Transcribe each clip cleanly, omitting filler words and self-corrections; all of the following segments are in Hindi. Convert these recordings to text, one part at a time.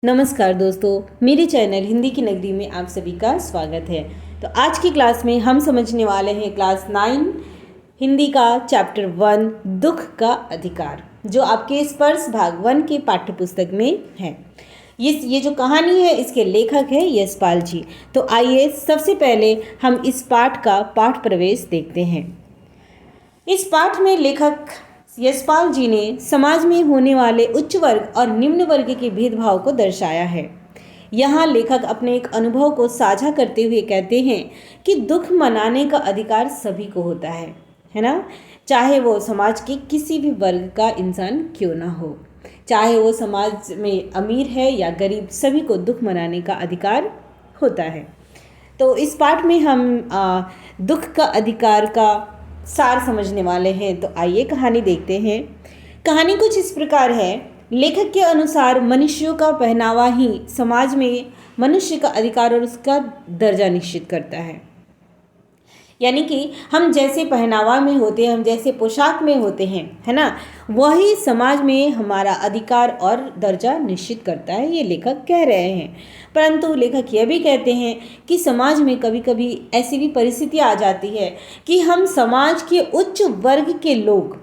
नमस्कार दोस्तों, मेरे चैनल हिंदी की नगरी में आप सभी का स्वागत है। तो आज की क्लास में हम समझने वाले हैं क्लास 9 हिंदी का चैप्टर 1 दुख का अधिकार, जो आपके स्पर्श भाग 1 के पाठ्य पुस्तक में है। ये जो कहानी है इसके लेखक है यशपाल जी। तो आइए सबसे पहले हम इस पाठ का पाठ प्रवेश देखते हैं। इस पाठ में लेखक यशपाल जी ने समाज में होने वाले उच्च वर्ग और निम्न वर्ग के भेदभाव को दर्शाया है। यहाँ लेखक अपने एक अनुभव को साझा करते हुए कहते हैं कि दुख मनाने का अधिकार सभी को होता है ना। चाहे वो समाज के किसी भी वर्ग का इंसान क्यों ना हो, चाहे वो समाज में अमीर है या गरीब, सभी को दुख मनाने का अधिकार होता है। तो इस पाठ में हम दुख का अधिकार का सार समझने वाले हैं। तो आइए कहानी देखते हैं। कहानी कुछ इस प्रकार है। लेखक के अनुसार मनुष्यों का पहनावा ही समाज में मनुष्य का अधिकार और उसका दर्जा निश्चित करता है। यानी कि हम जैसे पहनावा में होते हैं, हम जैसे पोशाक में होते हैं, है ना, वही समाज में हमारा अधिकार और दर्जा निश्चित करता है, ये लेखक कह रहे हैं। परंतु लेखक यह भी कहते हैं कि समाज में कभी कभी ऐसी भी परिस्थिति आ जाती है कि हम समाज के उच्च वर्ग के लोग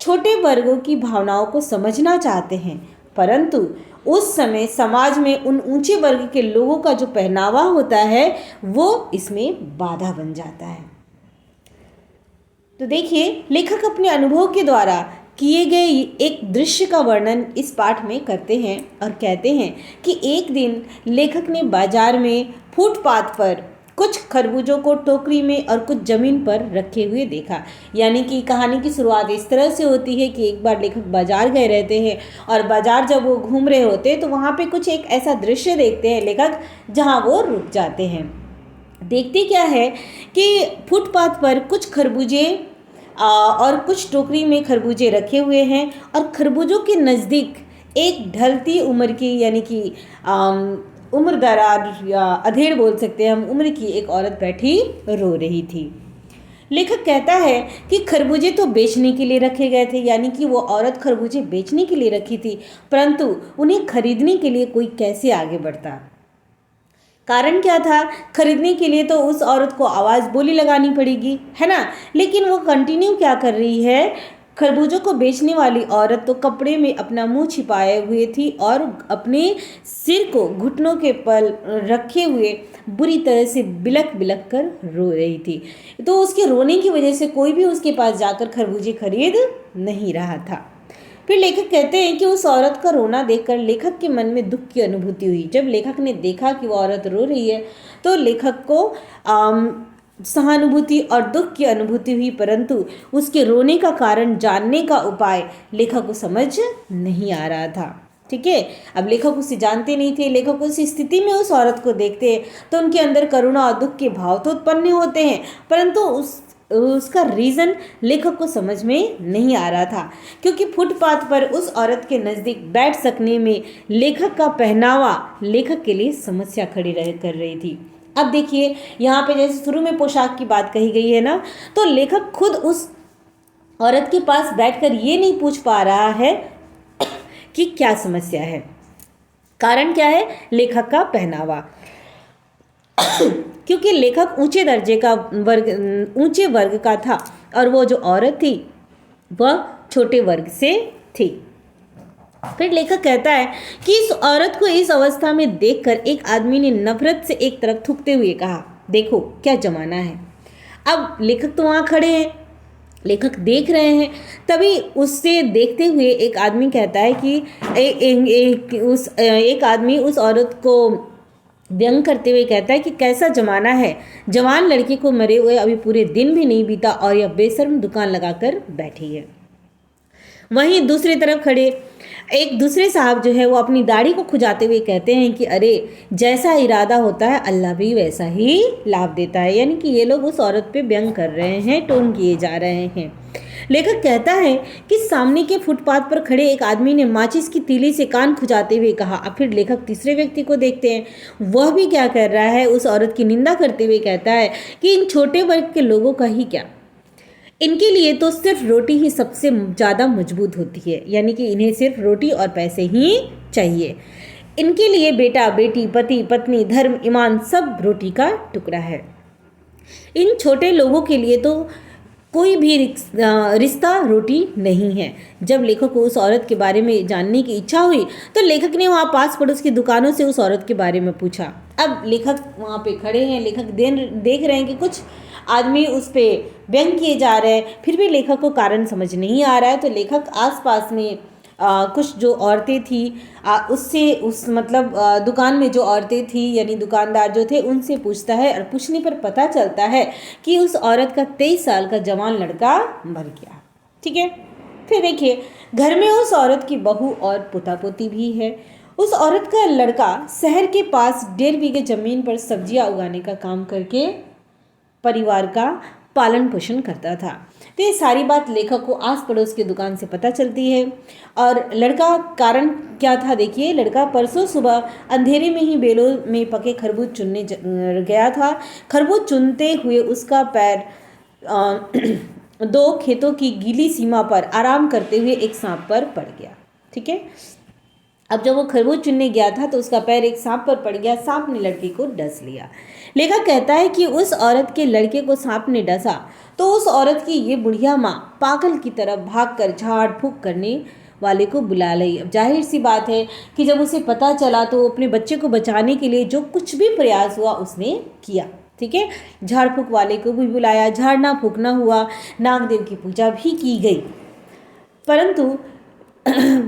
छोटे वर्गों की भावनाओं को समझना चाहते हैं, परंतु उस समय समाज में उन ऊंचे वर्ग के लोगों का जो पहनावा होता है वो इसमें बाधा बन जाता है। तो देखिए, लेखक अपने अनुभव के द्वारा किए गए एक दृश्य का वर्णन इस पाठ में करते हैं और कहते हैं कि एक दिन लेखक ने बाजार में फुटपाथ पर कुछ खरबूजों को टोकरी में और कुछ जमीन पर रखे हुए देखा। यानी कि कहानी की शुरुआत इस तरह से होती है कि एक बार लेखक बाजार गए रहते हैं और बाजार जब वो घूम रहे होते हैं तो वहाँ पे कुछ एक ऐसा दृश्य देखते हैं लेखक, जहाँ वो रुक जाते हैं। देखते क्या है कि फुटपाथ पर कुछ खरबूजे और कुछ टोकरी में खरबूजे रखे हुए हैं और खरबूजों के नज़दीक एक ढलती उम्र की, यानी कि उम्र दराज या अधेड़ बोल सकते हैं हम, उम्र की एक औरत बैठी रो रही थी। लेखक कहता है कि खरबूजे तो बेचने के लिए रखे गए थे, यानी कि वो औरत खरबूजे बेचने के लिए रखी थी, परंतु उन्हें खरीदने के लिए कोई कैसे आगे बढ़ता। कारण क्या था? खरीदने के लिए तो उस औरत को आवाज़ बोली लगानी पड़ेगी, है ना। लेकिन वो कंटिन्यू क्या कर रही है, खरबूजों को बेचने वाली औरत तो कपड़े में अपना मुंह छिपाए हुए थी और अपने सिर को घुटनों के पल रखे हुए बुरी तरह से बिलक बिलक कर रो रही थी। तो उसके रोने की वजह से कोई भी उसके पास जाकर खरबूजे खरीद नहीं रहा था। फिर लेखक कहते हैं कि उस औरत का रोना देखकर लेखक के मन में दुख की अनुभूति हुई। जब लेखक ने देखा कि वो औरत रो रही है तो लेखक को सहानुभूति और दुख की अनुभूति हुई, परंतु उसके रोने का कारण जानने का उपाय लेखक को समझ नहीं आ रहा था। ठीक है, अब लेखक उसे जानते नहीं थे। लेखक उस स्थिति में उस औरत को देखते हैं तो उनके अंदर करुणा और दुख के भाव तो उत्पन्न होते हैं, परंतु उसका रीज़न लेखक को समझ में नहीं आ रहा था, क्योंकि फुटपाथ पर उस औरत के नज़दीक बैठ सकने में लेखक का पहनावा लेखक के लिए समस्या खड़ी कर रही थी। अब देखिए, यहाँ पे जैसे शुरू में पोशाक की बात कही गई है ना, तो लेखक खुद उस औरत के पास बैठकर ये नहीं पूछ पा रहा है कि क्या समस्या है। कारण क्या है? लेखक का पहनावा। क्योंकि लेखक ऊंचे दर्जे का ऊंचे वर्ग का था और वो जो औरत थी वह छोटे वर्ग से थी। फिर लेखक कहता है कि इस औरत को इस अवस्था में देखकर एक आदमी ने नफरत से एक तरफ थूकते हुए कहा, देखो क्या जमाना है। अब लेखक तो वहाँ खड़े हैं, लेखक देख रहे हैं, तभी उससे देखते हुए एक आदमी कहता है कि एक आदमी उस औरत को व्यंग करते हुए कहता है कि कैसा जमाना है, जवान लड़की को मरे हुए अभी पूरे दिन भी नहीं बीता और यह बेशर्म दुकान लगाकर बैठी है। वहीं दूसरी तरफ खड़े एक दूसरे साहब जो है वो अपनी दाढ़ी को खुजाते हुए कहते हैं कि अरे, जैसा इरादा होता है अल्लाह भी वैसा ही लाभ देता है। यानी कि ये लोग उस औरत पे व्यंग कर रहे हैं, टोन किए जा रहे हैं। लेखक कहता है कि सामने के फुटपाथ पर खड़े एक आदमी ने माचिस की तीली से कान खुजाते हुए कहा। अब फिर लेखक तीसरे व्यक्ति को देखते हैं, वह भी क्या कर रहा है, उस औरत की निंदा करते हुए कहता है कि इन छोटे वर्ग के लोगों का ही क्या, इनके लिए तो सिर्फ रोटी ही सबसे ज़्यादा मजबूत होती है। यानी कि इन्हें सिर्फ रोटी और पैसे ही चाहिए। इनके लिए बेटा बेटी पति पत्नी धर्म ईमान सब रोटी का टुकड़ा है। इन छोटे लोगों के लिए तो कोई भी रिश्ता रोटी नहीं है। जब लेखक को उस औरत के बारे में जानने की इच्छा हुई तो लेखक ने वहाँ पास पड़ोस की दुकानों से उस औरत के बारे में पूछा। अब लेखक वहाँ पे खड़े हैं, लेखक देख रहे हैं कि कुछ आदमी उस पर व्यंग किए जा रहे हैं, फिर भी लेखक को कारण समझ नहीं आ रहा है। तो लेखक आसपास में कुछ जो औरतें थी उससे उस मतलब दुकान में जो औरतें थी यानी दुकानदार जो थे उनसे पूछता है, और पूछने पर पता चलता है कि उस औरत का 23 साल का जवान लड़का मर गया। ठीक है, फिर देखिए घर में उस औरत की बहू और पोता पोती भी है। उस औरत का लड़का शहर के पास 1.5 बीघे जमीन पर सब्जियां उगाने का काम करके परिवार का पालन पोषण करता था। तो ये सारी बात लेखक को आस पड़ोस की दुकान से पता चलती है। और लड़का कारण क्या था, देखिए लड़का परसों सुबह अंधेरे में ही बेलों में पके खरबूज चुनने गया था। खरबूज चुनते हुए उसका पैर 2 खेतों की गीली सीमा पर आराम करते हुए एक सांप पर पड़ गया। ठीक है, अब जब वो खरबूज चुनने गया था तो उसका पैर एक सांप पर पड़ गया। सांप ने लड़के को डस लिया। लेखक कहता है कि उस औरत के लड़के को सांप ने डसा तो उस औरत की ये बुढ़िया माँ पागल की तरह भागकर झाड़ फूंक करने वाले को बुला ली। अब जाहिर सी बात है कि जब उसे पता चला तो अपने बच्चे को बचाने के लिए जो कुछ भी प्रयास हुआ उसने किया। ठीक है, झाड़ फूंक वाले को भी बुलाया, झाड़ना फूंकना हुआ, नागदेव की पूजा भी की गई। परंतु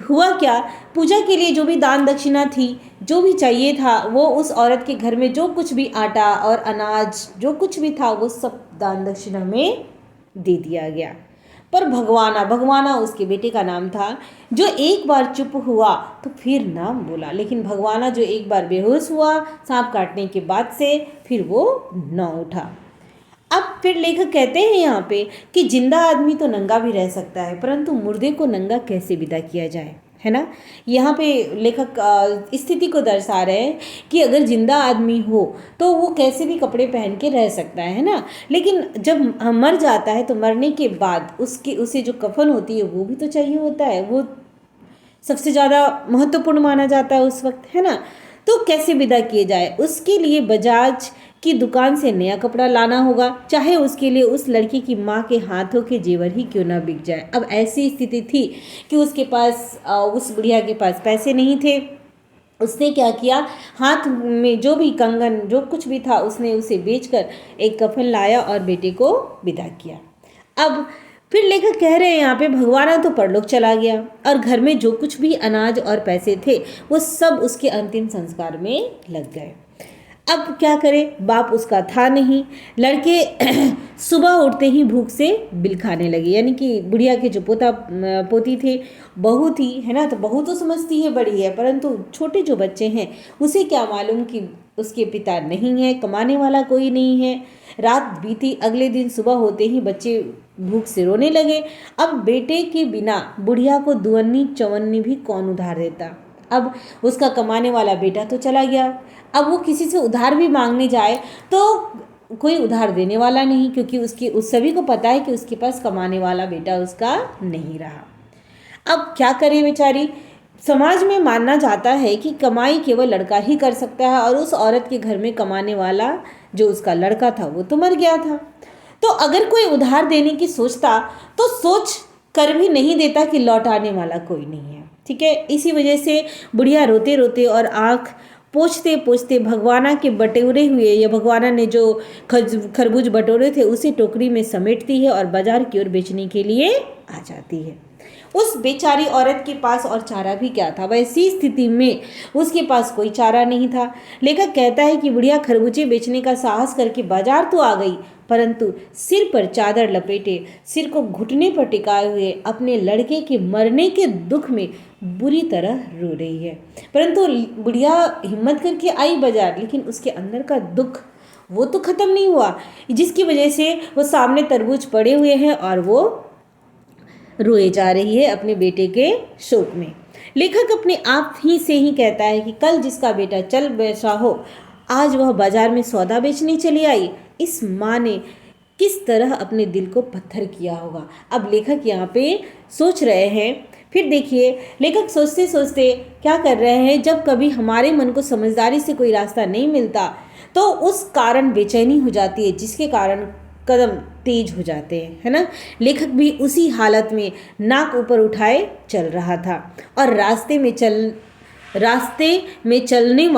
हुआ क्या, पूजा के लिए जो भी दान दक्षिणा थी, जो भी चाहिए था, वो उस औरत के घर में जो कुछ भी आटा और अनाज जो कुछ भी था वो सब दान दक्षिणा में दे दिया गया। पर भगवाना उसके बेटे का नाम था, जो एक बार चुप हुआ तो फिर नाम बोला। लेकिन भगवाना जो एक बार बेहोश हुआ सांप काटने के बाद से, फिर वो न उठा। अब फिर लेखक कहते हैं यहाँ पे कि जिंदा आदमी तो नंगा भी रह सकता है, परंतु मुर्दे को नंगा कैसे विदा किया जाए, है ना। यहाँ पे लेखक स्थिति को दर्शा रहे हैं कि अगर जिंदा आदमी हो तो वो कैसे भी कपड़े पहन के रह सकता है ना, लेकिन जब मर जाता है तो मरने के बाद उसे जो कफन होती है वो भी तो चाहिए होता है, वो सबसे ज़्यादा महत्वपूर्ण माना जाता है उस वक्त, है ना। तो कैसे विदा किए जाए, उसके लिए बजाज की दुकान से नया कपड़ा लाना होगा, चाहे उसके लिए उस लड़की की माँ के हाथों के जेवर ही क्यों ना बिक जाए। अब ऐसी स्थिति थी कि उसके पास उस बुढ़िया के पास पैसे नहीं थे। उसने क्या किया, हाथ में जो भी कंगन जो कुछ भी था उसने उसे बेचकर एक कफन लाया और बेटे को विदा किया। अब फिर लेखक कह रहे हैं यहाँ पे भगवाना तो परलोक चला गया और घर में जो कुछ भी अनाज और पैसे थे वो सब उसके अंतिम संस्कार में लग गए। अब क्या करे, बाप उसका था नहीं। लड़के सुबह उठते ही भूख से बिल खाने लगे, यानी कि बुढ़िया के जो पोता पोती थे, बहू थी, है ना, तो बहू तो समझती है बड़ी है, परंतु छोटे जो बच्चे हैं उसे क्या मालूम कि उसके पिता नहीं है, कमाने वाला कोई नहीं है। रात बीती, अगले दिन सुबह होते ही बच्चे भूख से रोने लगे। अब बेटे के बिना बुढ़िया को दुअन्नी चौवन्नी भी कौन उधार देता। अब उसका कमाने वाला बेटा तो चला गया, अब वो किसी से उधार भी मांगने जाए तो कोई उधार देने वाला नहीं, क्योंकि उस सभी को पता है कि उसके पास कमाने वाला बेटा उसका नहीं रहा। अब क्या करे बेचारी, समाज में मानना जाता है कि कमाई केवल लड़का ही कर सकता है, और उस औरत के घर में कमाने वाला जो उसका लड़का था वो तो मर गया था। तो अगर कोई उधार देने की सोचता तो सोच कर भी नहीं देता कि लौटाने वाला कोई नहीं है। ठीक है, इसी वजह से बुढ़िया रोते रोते और आँख पोंछते पोंछते भगवाना के बटोरे हुए या भगवाना ने जो खरबूज बटोरे थे उसे टोकरी में समेटती है और बाजार की ओर बेचने के लिए आ जाती है। उस बेचारी औरत के पास और चारा भी क्या था, वैसी स्थिति में उसके पास कोई चारा नहीं था। लेखक कहता है कि बुढ़िया खरबूजे बेचने का साहस करके बाजार तो आ गई, परंतु सिर पर चादर लपेटे, सिर को घुटने पर टिकाए हुए अपने लड़के के मरने के दुख में बुरी तरह रो रही है। परंतु बुढ़िया हिम्मत करके आई बाजार, लेकिन उसके अंदर का दुख वो तो खत्म नहीं हुआ, जिसकी वजह से वो सामने तरबूज पड़े हुए हैं और वो रोए जा रही है अपने बेटे के शोक में। लेखक अपने आप ही से ही कहता है कि कल जिसका बेटा चल बैठा हो, आज वह बाजार में सौदा बेचने चली आई। इस माँ ने किस तरह अपने दिल को पत्थर किया होगा। अब लेखक यहाँ पे सोच रहे हैं फिर देखिए लेखक सोचते सोचते क्या कर रहे हैं, जब कभी हमारे मन को समझदारी से कोई रास्ता नहीं मिलता तो उस कारण बेचैनी हो जाती है, जिसके कारण कदम तेज हो जाते हैं, है ना। लेखक भी उसी हालत में नाक ऊपर उठाए चल रहा था और रास्ते में चलने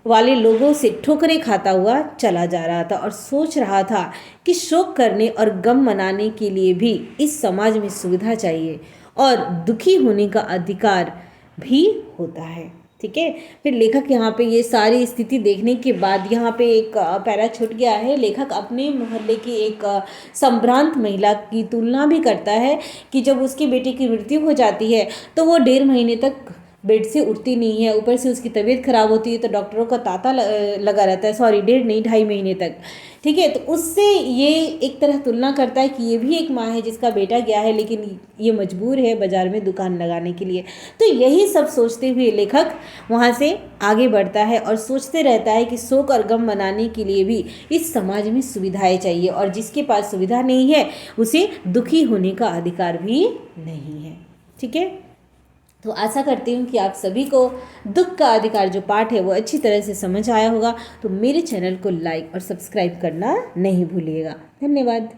वाले लोगों से ठोकरें खाता हुआ चला जा रहा था और सोच रहा था कि शोक करने और गम मनाने के लिए भी इस समाज में सुविधा चाहिए और दुखी होने का अधिकार भी होता है। ठीक है, फिर लेखक यहाँ पे ये सारी स्थिति देखने के बाद यहाँ पे एक पैरा छूट गया है। लेखक अपने मोहल्ले की एक संभ्रांत महिला की तुलना भी करता है कि जब उसके बेटे की मृत्यु हो जाती है तो वो 1.5 महीने तक बेड से उठती नहीं है, ऊपर से उसकी तबीयत खराब होती है तो डॉक्टरों का तांता लगा रहता है, सॉरी 1.5 नहीं 2.5 महीने तक। ठीक है, तो उससे ये एक तरह तुलना करता है कि ये भी एक माँ है जिसका बेटा गया है, लेकिन ये मजबूर है बाजार में दुकान लगाने के लिए। तो यही सब सोचते हुए लेखक वहाँ से आगे बढ़ता है और सोचते रहता है कि शोक और गम मनाने के लिए भी इस समाज में सुविधाएं चाहिए और जिसके पास सुविधा नहीं है उसे दुखी होने का अधिकार भी नहीं है। ठीक है, तो आशा करती हूँ कि आप सभी को दुख का अधिकार जो पाठ है वो अच्छी तरह से समझ आया होगा। तो मेरे चैनल को लाइक और सब्सक्राइब करना नहीं भूलिएगा। धन्यवाद।